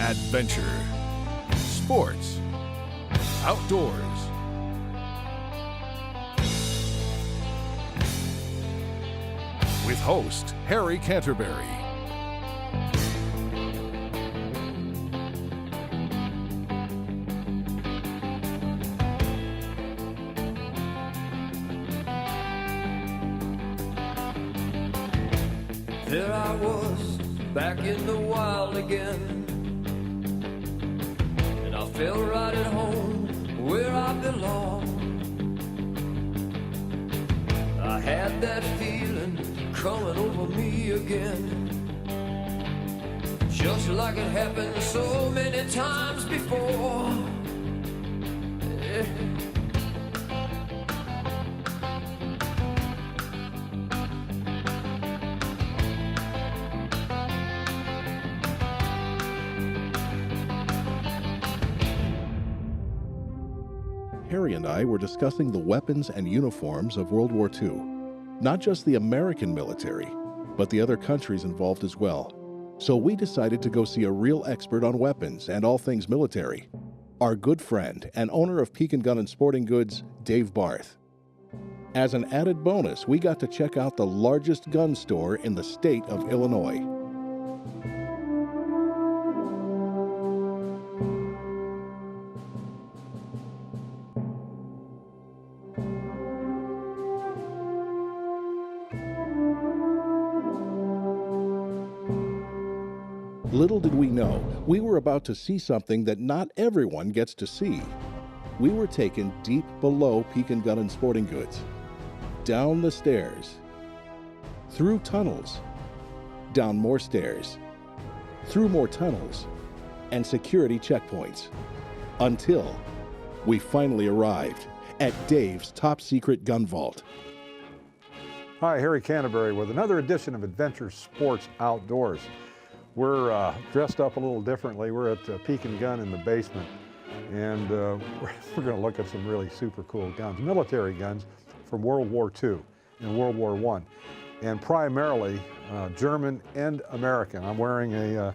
adventure, sports, outdoors. With host Harry Canterbury. There I was, back in the wild again, and I felt right at home where I belong. I had that feeling coming over me again, just like it happened so many times before. Yeah. Harry and I were discussing the weapons and uniforms of World War II. Not just the American military, but the other countries involved as well. So we decided to go see a real expert on weapons and all things military. Our good friend and owner of Pekin Gun and Sporting Goods, Dave Barth. As an added bonus, we got to check out the largest gun store in the state of Illinois. Little did we know, we were about to see something that not everyone gets to see. We were taken deep below Pekin Gun and Sporting Goods, down the stairs, through tunnels, down more stairs, through more tunnels, and security checkpoints, until we finally arrived at Dave's top secret gun vault. Hi, Harry Canterbury with another edition of Adventure Sports Outdoors. We're dressed up a little differently. We're at Pekin Gun in the basement, and we're going to look at some really super cool guns, military guns from World War II and World War I, and primarily German and American. I'm wearing a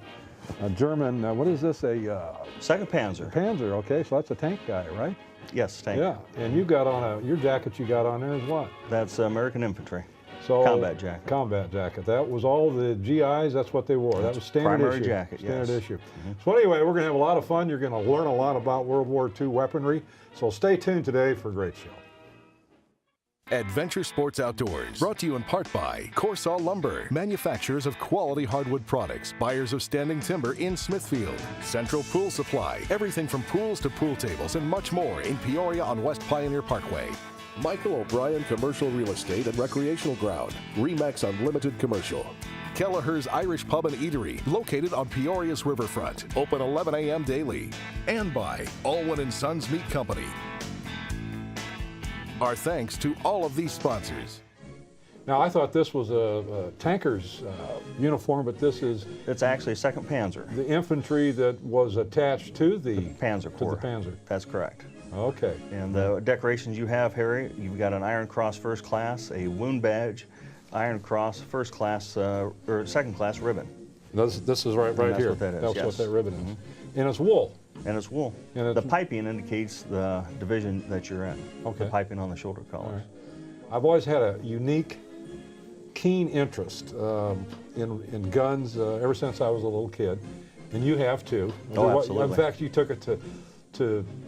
German, what is this, a... Second Panzer. Panzer, okay, so that's a tank guy, right? Yes, tank. Yeah, and you got on your jacket you got on there is what? That's American infantry. So, combat jacket. Combat jacket. That was all the GIs, that's what they wore. That was standard primary issue. Jacket, standard yes. issue. So anyway, we're going to have a lot of fun. You're going to learn a lot about World War II weaponry. So stay tuned today for a great show. Adventure Sports Outdoors, brought to you in part by Corsaw Lumber, manufacturers of quality hardwood products, buyers of standing timber in Smithfield, Central Pool Supply, everything from pools to pool tables and much more in Peoria on West Pioneer Parkway. Michael O'Brien Commercial Real Estate and Recreational Ground, Remax Unlimited Commercial. Kelleher's Irish Pub and Eatery, located on Peoria's riverfront, open 11 a.m. daily. And by Allwyn & Sons Meat Company. Our thanks to all of these sponsors. Now, I thought this was a tanker's uniform, but this is... It's actually a Second Panzer. The infantry that was attached to the Panzer Corps. To the Panzer. That's correct. Okay. And the decorations you have, Harry, you've got an Iron Cross First Class, a wound badge, Iron Cross First Class, or Second Class ribbon. This is right that's here. What that is. That's yes. what that ribbon is. And it's wool. And it's wool. And the piping indicates the division that you're in. Okay. The piping on the shoulder collars. Right. I've always had a unique, keen interest in guns ever since I was a little kid, and you have too. Oh, absolutely. In fact, you took it to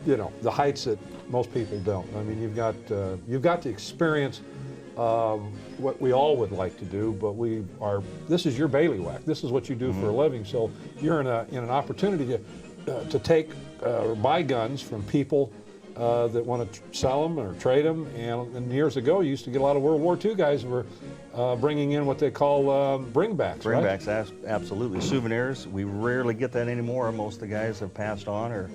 the heights that most people don't. I mean, you've got the experience of what we all would like to do, but this is your bailiwick. This is what you do for a living. So you're in an opportunity to take or buy guns from people that want to sell them or trade them. And years ago, you used to get a lot of World War II guys who were bringing in what they call bringbacks, right? Bringbacks, absolutely. Souvenirs, we rarely get that anymore. Most of the guys have passed on or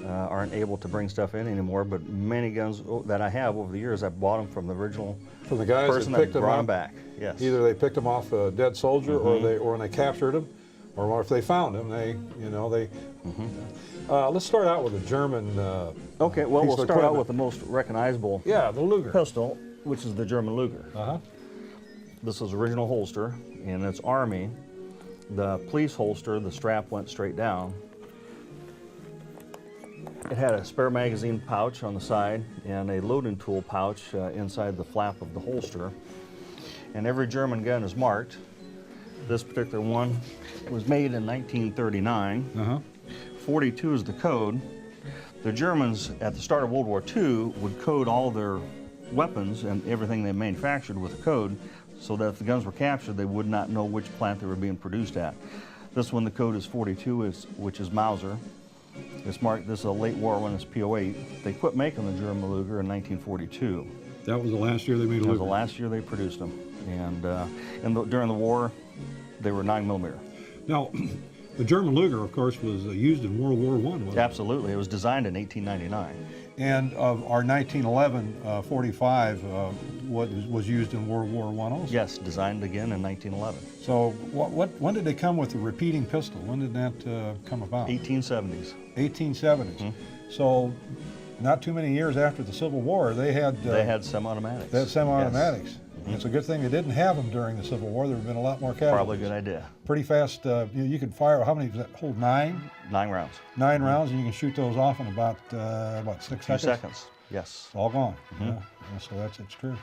aren't able to bring stuff in anymore, but many guns that I have over the years, I've bought them from the original from the guys person that picked that them brought up. them back. Yes. Either they picked them off a dead soldier, or when they captured them, or if they found them, let's start out with a German. Okay, well, we'll start out equipment. with the most recognizable. Yeah, the Luger pistol, which is the German Luger. This is original holster, and it's Army. The police holster, the strap went straight down. It had a spare magazine pouch on the side and a loading tool pouch inside the flap of the holster. And every German gun is marked. This particular one was made in 1939. 42 is the code. The Germans, at the start of World War II, would code all their weapons and everything they manufactured with a code, so that if the guns were captured, they would not know which plant they were being produced at. This one, the code is 42, which is Mauser. It's marked, this is a late war one, it's P08. They quit making the German Luger in 1942. That was the last year they made a Luger? That was the last year they produced them. And during the war, they were 9mm. Now, the German Luger, of course, was used in World War I, wasn't it? Absolutely. It was designed in 1899. And of our 1911 45 was used in World War I also? Yes, designed again in 1911. So when did they come with the repeating pistol? When did that come about? 1870s. 1870s. So not too many years after the Civil War, they had semi-automatics. They had semi-automatics. Yes. It's a good thing they didn't have them during the Civil War. There would have been a lot more casualties. Probably a good idea. Pretty fast. You could fire, how many does that hold? 9? 9 rounds. 9 rounds, and you can shoot those off in about 6 seconds? Seconds, yes. It's all gone. Yeah, so it's true.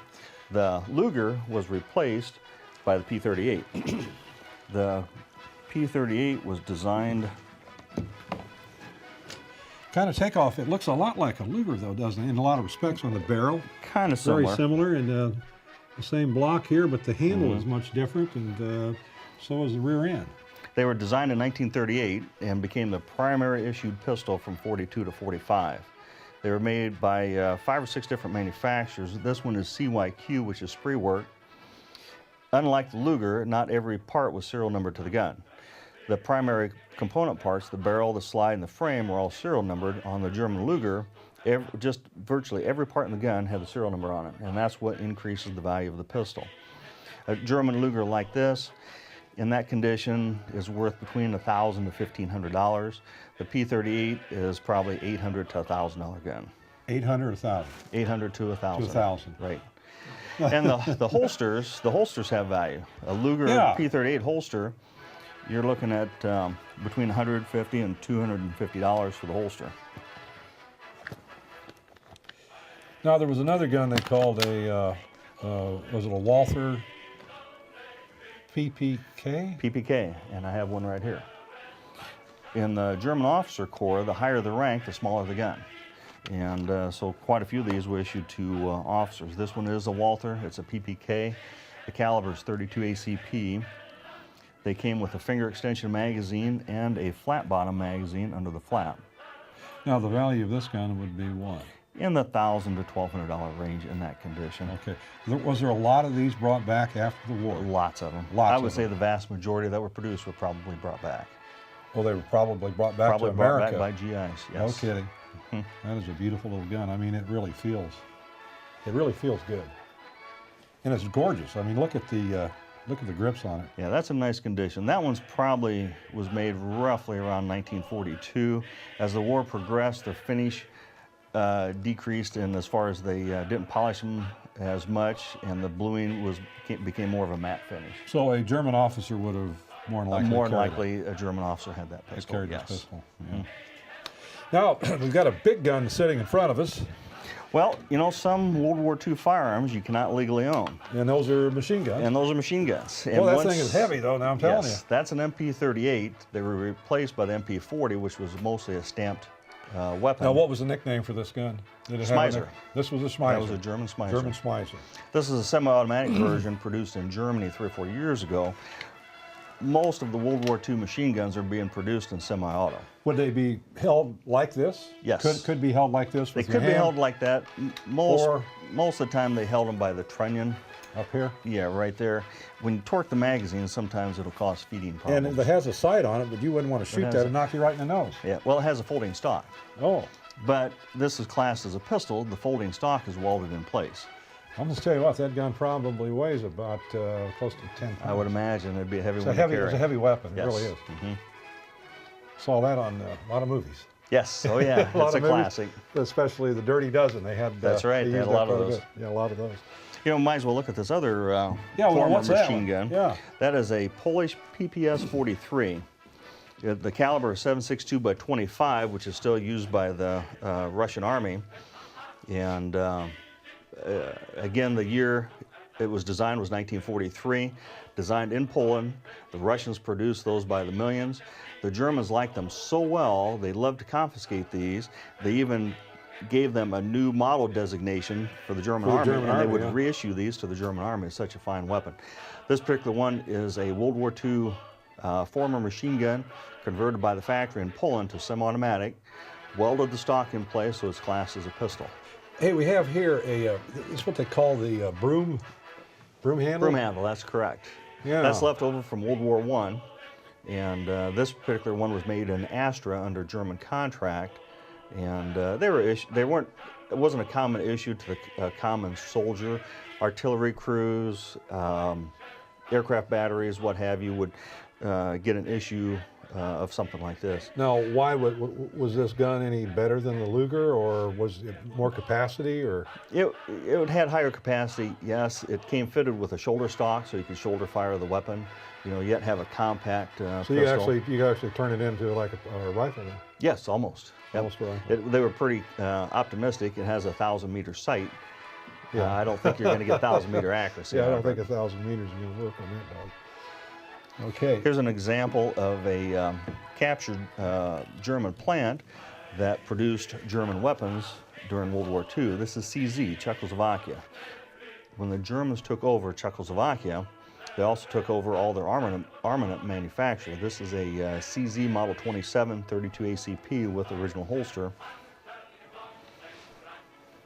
The Luger was replaced by the P38. The P38 was designed... Kind of takeoff, it looks a lot like a Luger though, doesn't it? In a lot of respects on the barrel. Kind of similar. Very similar, and the same block here, but the handle is much different, and so is the rear end. They were designed in 1938 and became the primary issued pistol from 42 to 45. They were made by 5 or 6 different manufacturers. This one is CYQ, which is spree work. Unlike the Luger, not every part was serial numbered to the gun. The primary component parts, the barrel, the slide, and the frame, were all serial numbered. On the German Luger, just virtually every part in the gun had the serial number on it, and that's what increases the value of the pistol. A German Luger like this, in that condition, is worth between $1,000 to $1,500. The P38 is probably $800 to $1,000 gun. 800 or 1,000? 800 to 1,000. To 1,000. Right. And the holsters have value. A Luger P38 holster, you're looking at between $150 and $250 for the holster. Now, there was another gun they called was it a Walther PPK? PPK, and I have one right here. In the German officer corps, the higher the rank, the smaller the gun. And so quite a few of these were issued to officers. This one is a Walther, it's a PPK. The caliber is 32 ACP. They came with a finger extension magazine and a flat bottom magazine under the flap. Now, the value of this gun would be what? In the $1,000 to $1,200 range in that condition. Okay. Was there a lot of these brought back after the war? Lots of them. Lots I would say the vast majority that were produced were probably brought back. Well, they were probably brought back to America. Brought back by GIs, yes. No kidding. That is a beautiful little gun. I mean, it really feels good. And it's gorgeous. I mean, look at the grips on it. Yeah, that's in nice condition. That one's probably was made roughly around 1942. As the war progressed, the finish decreased, and as far as they didn't polish them as much, and the bluing became more of a matte finish. So a German officer would have more than likely a German officer had that pistol. Carried this pistol. Yeah. Now we've got a big gun sitting in front of us. Well, you know, some World War II firearms you cannot legally own. And those are machine guns. And those are machine guns. And well, that thing is heavy, though, now I'm telling you. That's an MP38. They were replaced by the MP40, which was mostly a stamped weapon. Now, what was the nickname for this gun? Schmeiser. This was a Schmeiser. That was a German Schmeiser. German Schmeiser. This is a semi-automatic version produced in Germany 3 or 4 years ago. Most of the World War II machine guns are being produced in semi-auto. Would they be held like this? Yes. Could be held like this with They could be held like that. Most of the time they held them by the trunnion. Up here? Yeah, right there. When you torque the magazine, sometimes it'll cause feeding problems. And it has a sight on it, but you wouldn't want to shoot that and knock you right in the nose. Yeah, well, it has a folding stock. Oh. But this is classed as a pistol. The folding stock is welded in place. I'm going to tell you what, that gun probably weighs about close to 10 pounds. I would imagine it'd be a heavy one to carry. It's a heavy weapon, yes. It really is. Saw that on a lot of movies. Yes, oh yeah, it's a classic. Especially the Dirty Dozen. They had. That's right, they had a lot of those. Yeah, a lot of those. You know, might as well look at this other former machine gun. Yeah. That is a Polish PPS 43. The caliber is 7.62 by 25, which is still used by the Russian Army. And again, the year it was designed was 1943. Designed in Poland. The Russians produced those by the millions. The Germans liked them so well, they loved to confiscate these. They even gave them a new model designation for the German Army, and they would reissue these to the German Army. It's such a fine weapon. This particular one is a World War II former machine gun converted by the factory in Poland to semi-automatic, welded the stock in place so it's classed as a pistol. Hey, we have here it's what they call the broom handle? Broom handle, that's correct. Yeah. That's left over from World War I, and this particular one was made in Astra under German contract, and it wasn't a common issue to the common soldier. Artillery crews, aircraft batteries, what have you, would get an issue of something like this. Now, why was this gun any better than the Luger, or was it more capacity, or? It had higher capacity, yes. It came fitted with a shoulder stock, so you could shoulder fire the weapon, yet have a compact so pistol. you could actually turn it into like a rifle then? Yes, almost. Yep. Almost a rifle. They were pretty optimistic. It has a 1,000-meter sight. Yeah. I don't think you're going to get 1,000-meter accuracy. Yeah, I don't think 1,000 meters is going to work on that dog. Okay. Here's an example of a captured German plant that produced German weapons during World War II. This is CZ, Czechoslovakia. When the Germans took over Czechoslovakia, they also took over all their armament manufacture. This is a CZ Model 27 32 ACP with original holster.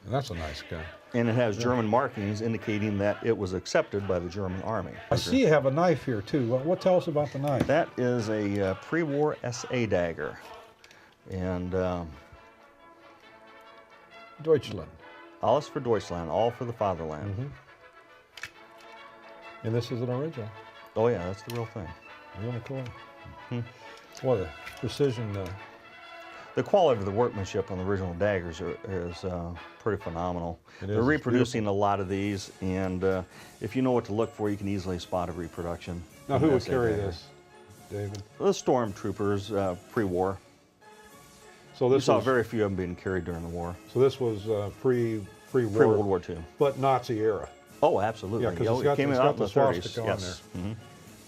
That's a nice gun. And it has German markings indicating that it was accepted by the German Army. I see you have a knife here too. What tell us about the knife? That is a pre-war SA dagger. And Deutschland. Alles für Deutschland, all for the fatherland. Mm-hmm. And this is an original. Oh yeah, that's the real thing. Really cool. Mm-hmm. What a precision. The quality of the workmanship on the original daggers is pretty phenomenal. They're reproducing a lot of these, and if you know what to look for, you can easily spot a reproduction. Now, who would carry this, David? The stormtroopers pre-war. So this saw very few of them being carried during the war. So this was pre-war. Pre-World War II. But Nazi era. Oh, absolutely. Yeah, because it came out in the 30s. Yes. Mm-hmm.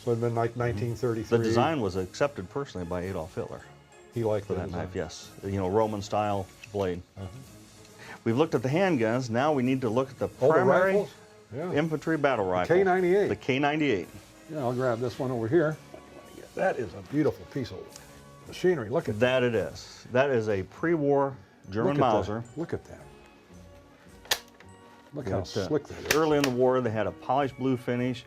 So it'd been like 1933. The design was accepted personally by Adolf Hitler. He liked that knife, yes. Roman style blade. We've looked at the handguns. Now we need to look at the primary infantry battle rifle. K98. The K98. Yeah, I'll grab this one over here. That is a beautiful piece of machinery. Look at that. It is. That is a pre-war German Mauser. Look at that. Look how slick that is. Early in the war, they had a polished blue finish.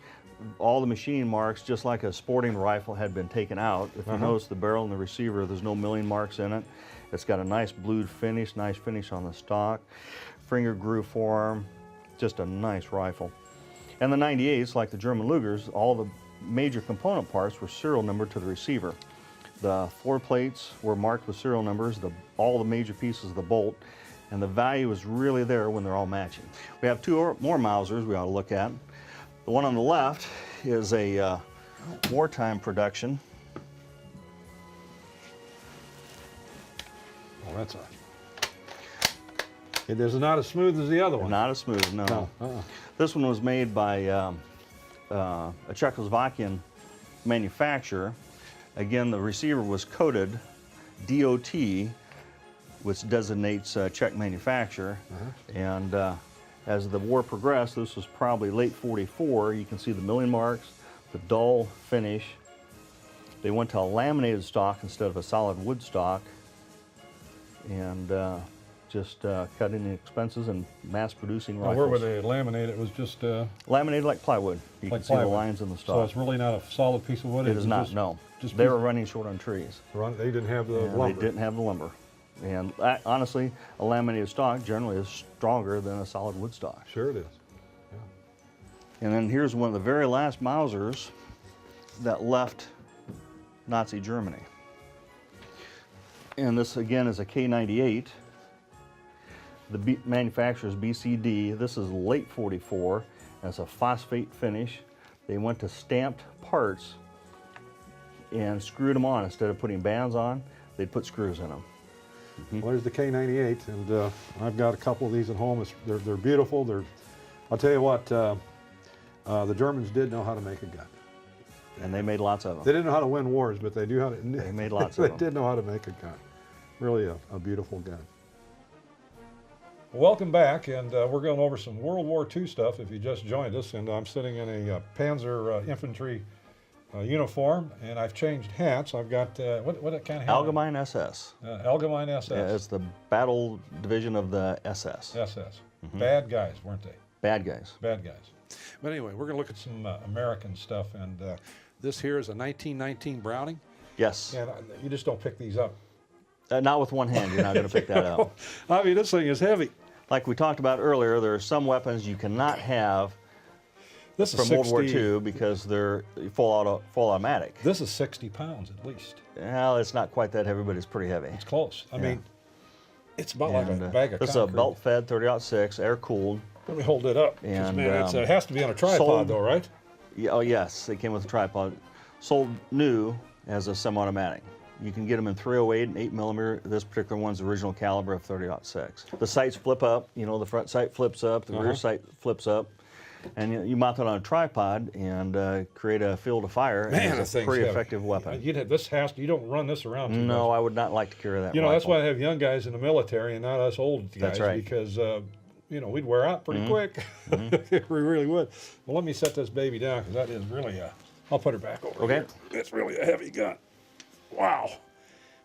All the machine marks, just like a sporting rifle, had been taken out. If you notice the barrel and the receiver, there's no milling marks in it. It's got a nice blued finish, nice finish on the stock. Finger groove form, just a nice rifle. And the 98s, like the German Lugers, all the major component parts were serial numbered to the receiver. The floor plates were marked with serial numbers, all the major pieces of the bolt, and the value is really there when they're all matching. We have two more Mausers we ought to look at. The one on the left is a wartime production. Oh, that's it is not as smooth as the other one. Not as smooth, no. This one was made by a Czechoslovakian manufacturer. Again, the receiver was coded DOT, which designates Czech manufacturer. And as the war progressed, this was probably late 44, you can see the milling marks, the dull finish. They went to a laminated stock instead of a solid wood stock, and just cutting the expenses and mass producing rifles. Where were they laminated? It was just laminated like plywood. You can see the lines in the stock. So it's really not a solid piece of wood? It is not, no. They were running short on trees. They didn't have the lumber. They didn't have the lumber. And honestly, a laminated stock generally is stronger than a solid wood stock. Sure it is. Yeah. And then here's one of the very last Mausers that left Nazi Germany. And this again is a K98. The manufacturer is BCD. This is late 44. And it's a phosphate finish. They went to stamped parts and screwed them on. Instead of putting bands on, they'd put screws in them. Well, there's the K98, and I've got a couple of these at home. They're beautiful. I'll tell you what, the Germans did know how to make a gun. And they made lots of them. They didn't know how to win wars, but they do how to. They made lots of they them. did know how to make a gun. Really a beautiful gun. Welcome back, and we're going over some World War II stuff if you just joined us. And I'm sitting in a Panzer infantry uniform, and I've changed hats. I've got, what kind of hat? Allgemeine SS. Allgemeine SS. Yeah, it's the battle division of the SS. SS. Bad guys, weren't they? Bad guys. Bad guys. But anyway, we're going to look at some American stuff, and this here is a 1919 Browning. Yes. And you just don't pick these up. Not with one hand, you're not going to pick that up. I mean, this thing is heavy. Like we talked about earlier, there are some weapons you cannot have This is from World War 60 II because they're full automatic. This is 60 pounds at least. Well, it's not quite that heavy, but it's pretty heavy. It's close. I mean, it's about And, like a bag of this concrete. is a belt-fed 30-06, air-cooled. Let me hold it up. 'cause, And, man, it has to be on a tripod, sold- though, right? Yeah, oh yes, they came with a tripod. Sold new as a semi-automatic. You can get them in 308 and 8mm. This particular one's the original caliber of 30-06. The sights flip up. You know, the front sight flips up, the rear sight flips up, and you mount it on a tripod and create a field of fire. Man, and this it's a thing's pretty heavy. effective weapon. You don't run this around too No, much. I would not like to carry that. You know, that's rifle. why I have young guys in the military and not us old guys. That's right. Because, you know, we'd wear out pretty quick. We really would. Well, let me set this baby down because that is really I'll put her back over Okay. here. It's really a heavy gun. Wow.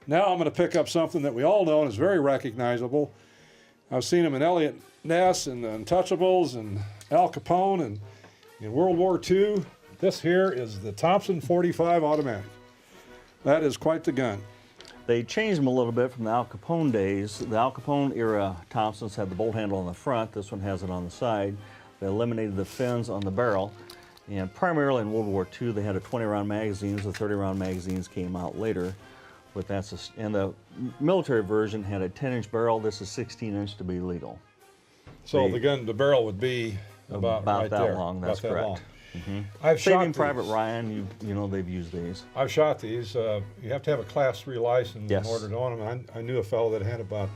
Now I'm going to pick up something that we all know and is very recognizable. I've seen them in Elliot Ness and the Untouchables and Al Capone and in World War II. This here is the Thompson 45 automatic. That is quite the gun. They changed them a little bit from the Al Capone days. The Al Capone era Thompsons had the bolt handle on the front. This one has it on the side. They eliminated the fins on the barrel. And primarily in World War II, they had a 20-round magazines. The 30-round magazines came out later. But and the military version had a 10-inch barrel. This is 16-inch to be legal. So the barrel would be about right that there. long. That's about that correct. long. I've shot Saving these. Private Ryan, you know they've used these. I've shot these. You have to have a Class 3 license Yes. in order to own them. I knew a fellow that had about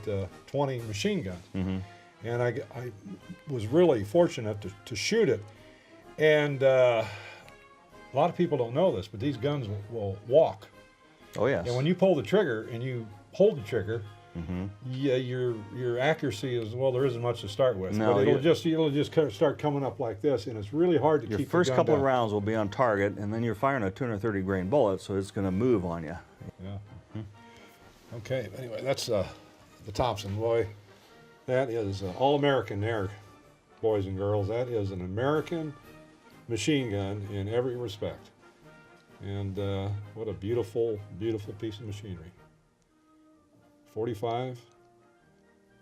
20 machine guns. And I was really fortunate to shoot it. And a lot of people don't know this, but these guns will walk. Oh yes. And when you pull the trigger and you hold the trigger, yeah, your accuracy is, well, there isn't much to start with. No, but it'll just kind of start coming up like this, and it's really hard to Your keep first the gun couple down. of rounds will be on target, and then you're firing a 230 grain bullet, so it's going to move on you. Yeah. Okay. Anyway, that's the Thompson. Boy, that is all-American there, boys and girls. That is an American machine gun in every respect. And what a beautiful, beautiful piece of machinery. 45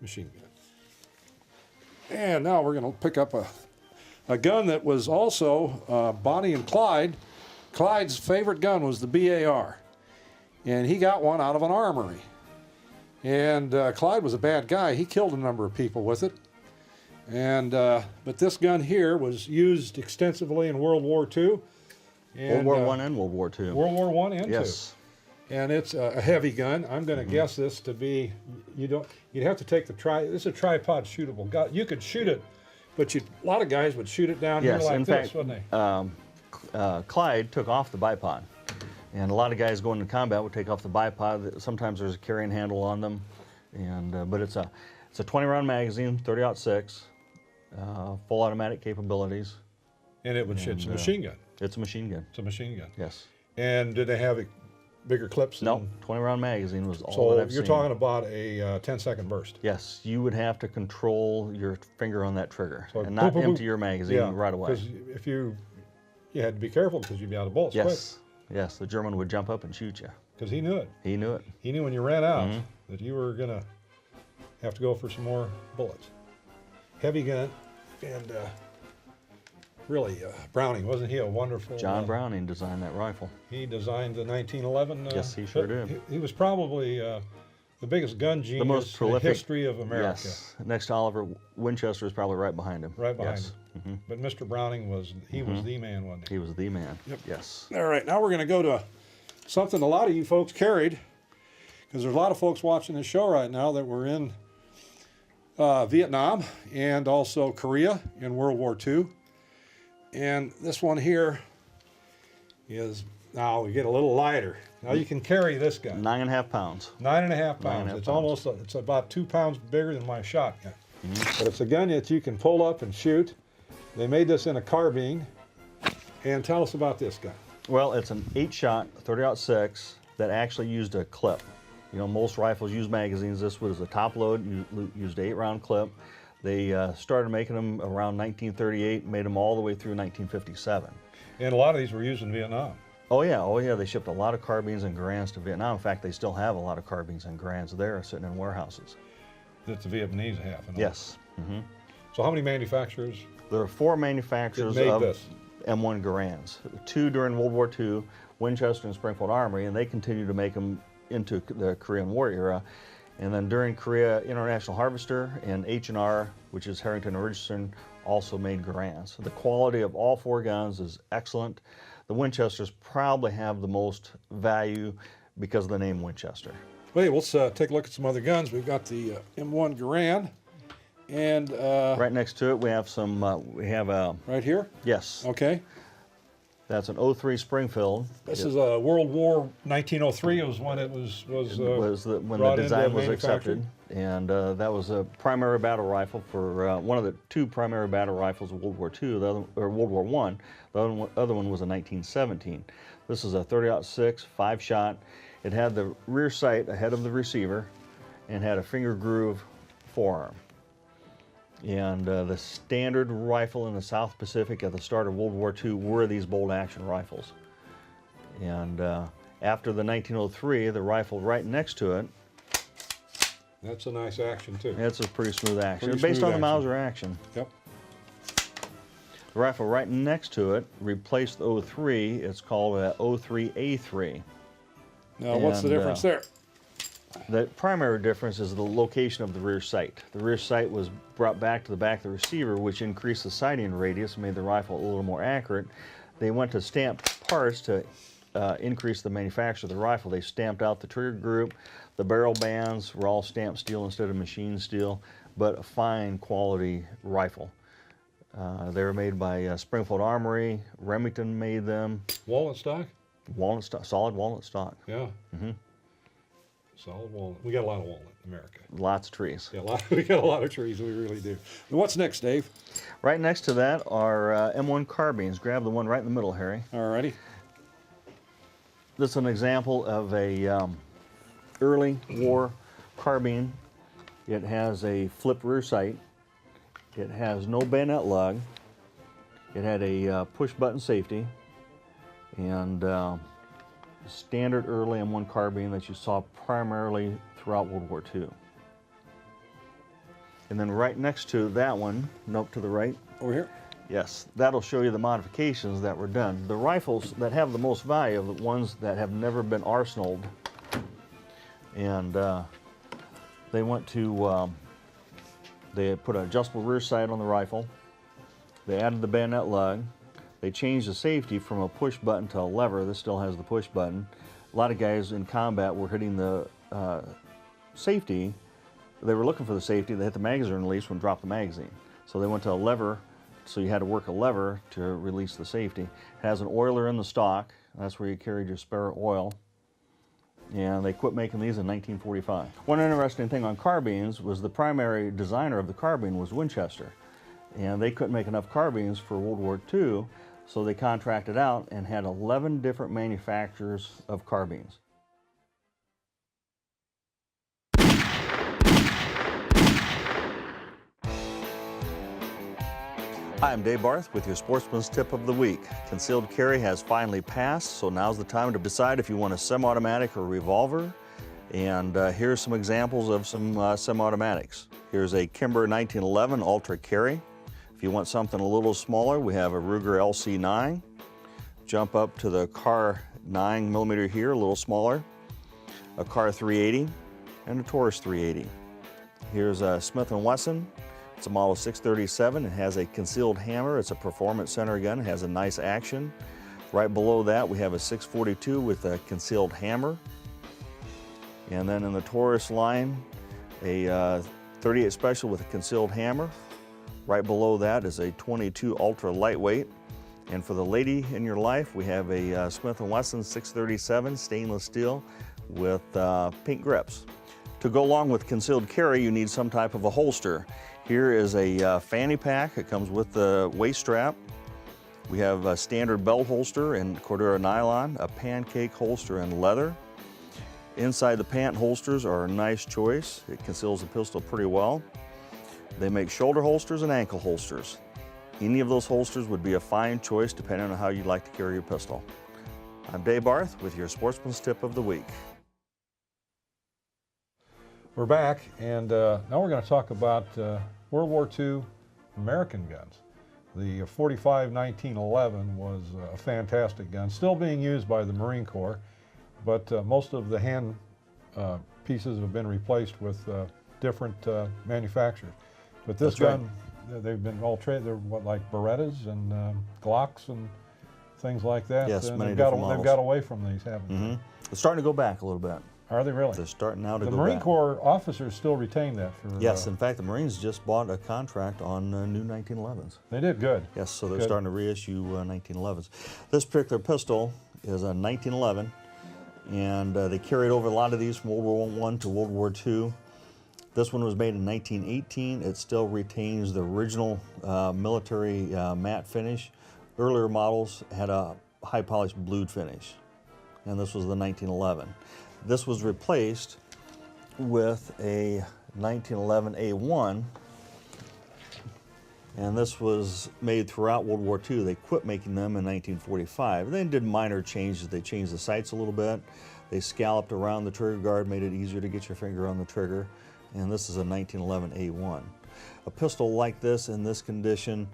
machine gun. And now we're going to pick up a gun that was also Bonnie and Clyde. Clyde's favorite gun was the BAR. And he got one out of an armory. And Clyde was a bad guy. He killed a number of people with it. And but this gun here was used extensively in World War II. And, World War I and World War II. World War I and Yes. II. And it's a heavy gun. I'm going to guess this to be, you'd have to take this is a tripod shootable gun. You could shoot it, but a lot of guys would shoot it down here Yes, like in this, fact, wouldn't they? Clyde took off the bipod. And a lot of guys going to combat would take off the bipod. Sometimes there's a carrying handle on them. And but it's a 20-round magazine, 30-06, full automatic capabilities. And it's a machine gun. It's a machine gun. It's a machine gun. Yes. And did they have bigger clips? No, 20-round magazine was all So that I've you're seen. talking about a 10-second burst. Yes, you would have to control your finger on that trigger So and not boop, boop, empty boop. your magazine Yeah, right away. because if you had to be careful because you'd be out of bullets quick. Yes, yes, the German would jump up and shoot you. Because he knew it. He knew it. He knew when you ran out that you were going to have to go for some more bullets. Heavy gun, and really, Browning, wasn't he a wonderful... John Browning designed that rifle. He designed the 1911... Yes, he sure but did. He was probably the biggest gun genius The most prolific. in the history of America. Yes, next to Oliver Winchester is probably right behind him. Right behind yes. him. But Mr. Browning was, he was the man, wasn't he? He was the man. Yep. Yes. All right, now we're going to go to something a lot of you folks carried, because there's a lot of folks watching this show right now that were in Vietnam and also Korea in World War II. And this one here is, now we get a little lighter. Now you can carry this guy. 9.5 pounds. 9.5 pounds. It's almost, it's about 2 pounds bigger than my shotgun. But it's a gun that you can pull up and shoot. They made this in a carbine. And tell us about this gun. Well, it's an 8-shot 30-06 that actually used a clip. You know, most rifles use magazines. This was a top load, used an 8-round clip. They started making them around 1938, made them all the way through 1957. And a lot of these were used in Vietnam. Oh yeah, they shipped a lot of carbines and Garands to Vietnam. In fact, they still have a lot of carbines and Garands there sitting in warehouses. That the Vietnamese have. Yes. So how many manufacturers? There are 4 manufacturers made of this? M1 Garands. 2 during World War II, Winchester and Springfield Armory, and they continued to make them into the Korean War era. And then during Korea, International Harvester and H&R, which is Harrington and Richardson, also made Garands. The quality of all 4 guns is excellent. The Winchesters probably have the most value because of the name Winchester. Wait, let's take a look at some other guns. We've got the M1 Garand, and right next to it, we have some. right here. Yes. Okay. That's an 03 Springfield. This is a World War 1903. It was when it was when the design was accepted, and that was a primary battle rifle for one of the 2 primary battle rifles of World War II, or World War I. The other one was in 1917. This is a 30-06 5-shot. It had the rear sight ahead of the receiver, and had a finger groove forearm. And the standard rifle in the South Pacific at the start of World War II were these bolt-action rifles. And after the 1903, the rifle right next to it. That's a nice action too. It's a pretty smooth action. Pretty Based smooth on the action. Mauser action. Yep. The rifle right next to it replaced the 03. It's called a 03A3. Now, what's the difference there? The primary difference is the location of the rear sight. The rear sight was brought back to the back of the receiver, which increased the sighting radius and made the rifle a little more accurate. They went to stamped parts to increase the manufacture of the rifle. They stamped out the trigger group. The barrel bands were all stamped steel instead of machine steel, but a fine quality rifle. They were made by Springfield Armory. Remington made them. Walnut stock? Walnut stock, solid walnut stock. Yeah. Solid walnut. We got a lot of walnut in America. Lots of trees. Yeah, we got a lot of trees. We really do. And what's next, Dave? Right next to that are M1 carbines. Grab the one right in the middle, Harry. Alrighty. This is an example of a early war carbine. It has a flip rear sight. It has no bayonet lug. It had a push button safety, and standard early M1 carbine that you saw primarily throughout World War II. And then right next to that one, nope, to the right. Over here? Yes, that'll show you the modifications that were done. The rifles that have the most value are the ones that have never been arsenaled. And they went to, they put an adjustable rear sight on the rifle. They added the bayonet lug. They changed the safety from a push button to a lever. This still has the push button. A lot of guys in combat were hitting the safety. They were looking for the safety. They hit the magazine release when dropped the magazine. So they went to a lever, so you had to work a lever to release the safety. It has an oiler in the stock. That's where you carried your spare oil. And they quit making these in 1945. One interesting thing on carbines was the primary designer of the carbine was Winchester. And they couldn't make enough carbines for World War II, so they contracted out and had 11 different manufacturers of carbines. Hi, I'm Dave Barth with your Sportsman's Tip of the Week. Concealed carry has finally passed, so now's the time to decide if you want a semi-automatic or revolver. And here's some examples of some semi-automatics. Here's a Kimber 1911 Ultra Carry. If you want something a little smaller, we have a Ruger LC9. Jump up to the Car 9mm here, a little smaller. A Car 380 and a Taurus 380. Here's a Smith & Wesson. It's a model 637. It has a concealed hammer. It's a performance center gun. It has a nice action. Right below that, we have a 642 with a concealed hammer. And then in the Taurus line, a 38 Special with a concealed hammer. Right below that is a 22 Ultra Lightweight. And for the lady in your life, we have a Smith & Wesson 637 stainless steel with pink grips. To go along with concealed carry, you need some type of a holster. Here is a fanny pack. It comes with the waist strap. We have a standard belt holster in Cordura nylon, a pancake holster in leather. Inside the pant holsters are a nice choice. It conceals the pistol pretty well. They make shoulder holsters and ankle holsters. Any of those holsters would be a fine choice depending on how you'd like to carry your pistol. I'm Dave Barth with your Sportsman's Tip of the Week. We're back, and now we're going to talk about World War II American guns. The 45 1911 was a fantastic gun, still being used by the Marine Corps, but most of the hand pieces have been replaced with different manufacturers. But this gun, they've been all traded. They're what, like Berettas and Glocks and things like that. Yes, and many they've different models. got away from these, haven't they? It's starting to go back a little bit. Are they really? They're starting now to go back. The Marine Corps officers still retain that for... Yes, in fact, the Marines just bought a contract on new 1911s. They did, good. Yes, so they're starting to reissue 1911s. This particular pistol is a 1911, and they carried over a lot of these from World War I to World War II. This one was made in 1918. It still retains the original military matte finish. Earlier models had a high polished blued finish, and this was the 1911. This was replaced with a 1911 A1, and this was made throughout World War II. They quit making them in 1945. They did minor changes. They changed the sights a little bit. They scalloped around the trigger guard, made it easier to get your finger on the trigger, and this is a 1911 A1. A pistol like this in this condition,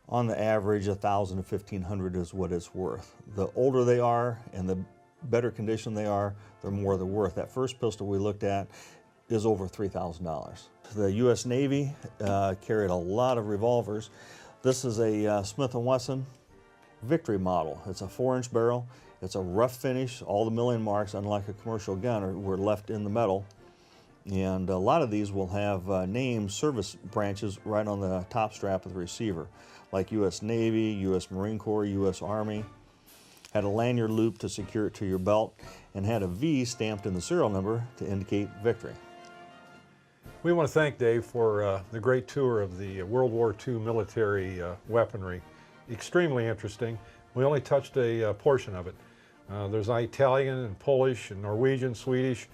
on the average, $1,000 to $1,500 is what it's worth. The older they are and the better condition they are, the more they're worth. That first pistol we looked at is over $3,000. The U.S. Navy carried a lot of revolvers. This is a Smith & Wesson Victory model. It's a 4-inch barrel. It's a rough finish. All the milling marks, unlike a commercial gun, were left in the metal. And a lot of these will have named service branches right on the top strap of the receiver, like U.S. Navy, U.S. Marine Corps, U.S. Army. Had a lanyard loop to secure it to your belt, and had a V stamped in the serial number to indicate victory. We want to thank Dave for the great tour of the World War II military weaponry. Extremely interesting. We only touched a portion of it. There's Italian and Polish and Norwegian, Swedish,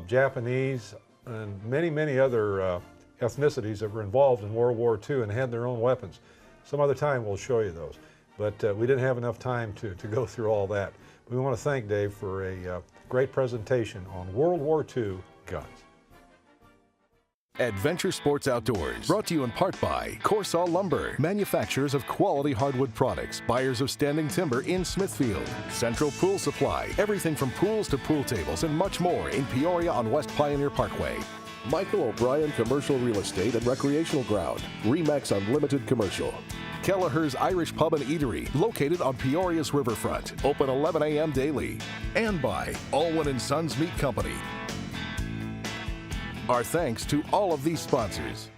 Japanese, and many, many other ethnicities that were involved in World War II and had their own weapons. Some other time we'll show you those. But we didn't have enough time to go through all that. We want to thank Dave for a great presentation on World War II guns. Adventure Sports Outdoors, brought to you in part by Corsaw Lumber, manufacturers of quality hardwood products, buyers of standing timber in Smithfield, Central Pool Supply, everything from pools to pool tables and much more in Peoria on West Pioneer Parkway. Michael O'Brien Commercial Real Estate and Recreational Ground, Remax Unlimited Commercial. Kelleher's Irish Pub and Eatery, located on Peoria's riverfront, open 11 a.m. daily. And by Allwyn & Sons Meat Company. Our thanks to all of these sponsors.